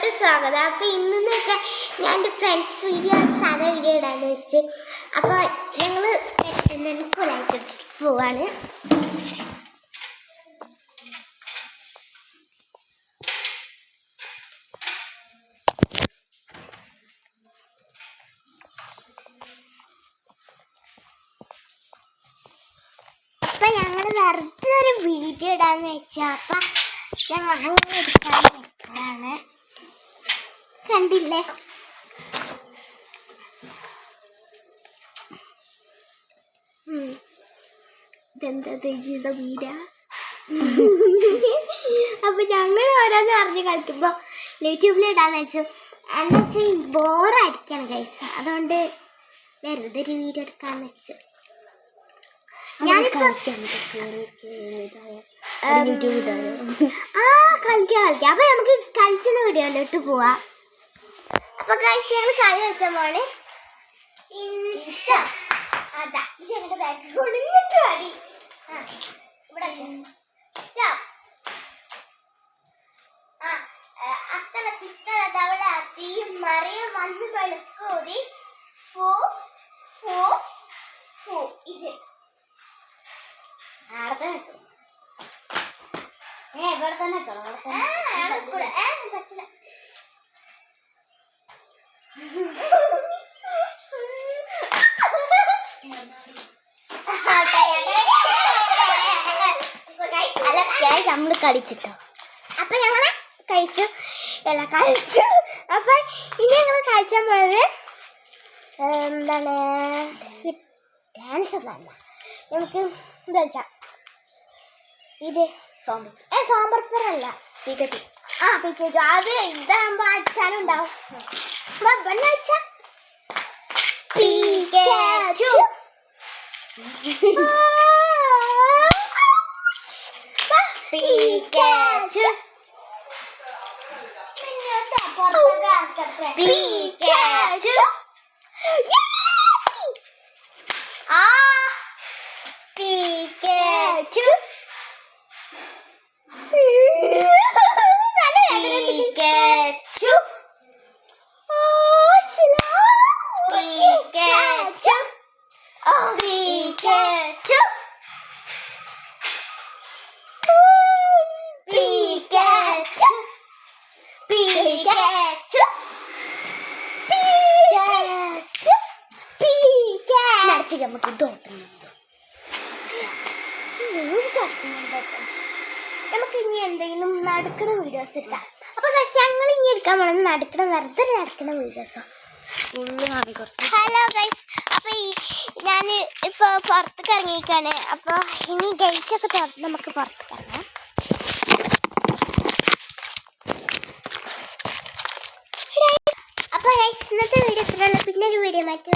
എല്ലാവർക്കും സ്വാഗതം. അപ്പോൾ ഇന്നെന്ന് വെച്ചാൽ ഞാൻ എൻ്റെ ഫ്രണ്ട്സ് വീഡിയോ സാധാ വീഡിയോ ഇടാന്ന് വെച്ച് അപ്പോൾ ഞങ്ങൾ കുലായിട്ട് പോവാണ്. അപ്പം ഞങ്ങൾ വെറുതെ ഒരു വീഡിയോ ഇടാന്ന് വെച്ചാൽ അപ്പം ഞങ്ങൾ അങ്ങനെ എടുക്കാൻ വെച്ചതാണ്. കണ്ടില്ലേ? ഇതെന്താ ചെയ്ത വീര. അപ്പൊ ഞങ്ങൾ ഓരോന്ന് പറഞ്ഞ് കളിക്കുമ്പോൾ യൂട്യൂബിൽ ഇടാന്ന് വെച്ചു. എന്നുവെച്ചാൽ ബോറടിക്കണം ഗൈസ്, അതുകൊണ്ട് വെറുതെ ഒരു വീഡിയോ എടുക്കാന്ന് വെച്ചു. കളിക്കാം. അപ്പൊ നമുക്ക് കളിച്ചുന്ന വീഡിയോയിലോട്ട് പോവാം. അപ്പൊ ഗൈസ് ഞങ്ങൾ കളി വെച്ച മോള് ഇൻസ്റ്റ അതാ ഞങ്ങളുടെ ബാക്ക്ഗ്രൗണ്ട് ഇങ്ങോട്ട് അടി ഇവിടെ അത്തല പിത്തല തവള തീയും മറിയും മണ്ണ് വെളുക്കൂടി ഫോ ഫോ ഫോ ഇത് ആടത്തെ നിൽക്കും. ഇവിടെ തന്നെ പറ്റില്ല. നമ്മള് കളിച്ചിട്ടോ. അപ്പൊ ഞങ്ങള് കഴിച്ചു എല്ലാം കഴിച്ചു. അപ്പൊ ഇനി ഞങ്ങൾ കഴിച്ചാൽ പോയത് എന്താണ് ഡാൻസ് ഒന്നല്ല, നമുക്ക് എന്താ വെച്ചാ ഇത് സോംബർപ്പറല്ല പിക്കറ്റ്. പിക്കറ്റ് അത് ഇതാകുമ്പോ അടിച്ചാലും ഉണ്ടാവും. നമുക്ക് നമുക്ക് ഇനി എന്തെങ്കിലും നടക്കുന്ന വീഡിയോസ് എടുക്കാം. അപ്പൊ ഞങ്ങൾ ഇനി എടുക്കാൻ പോകുന്നത് വെറുതെ നടക്കുന്ന വീഡിയോസോ. ഹലോ ഗൈസ്, അപ്പൊ ഞാൻ ഇപ്പൊ പുറത്തേക്ക് ഇറങ്ങിയിരിക്കാണ്. അപ്പൊ ഇനി ഗേറ്റ് ഒക്കെ തുറന്ന് നമുക്ക് പുറത്തേക്ക് ഇറങ്ങാം. അപ്പൊ ഗൈസ് ഇന്നത്തെ വീഡിയോ ഇത്രയുള്ള. പിന്നെ ഒരു വീഡിയോ മറ്റു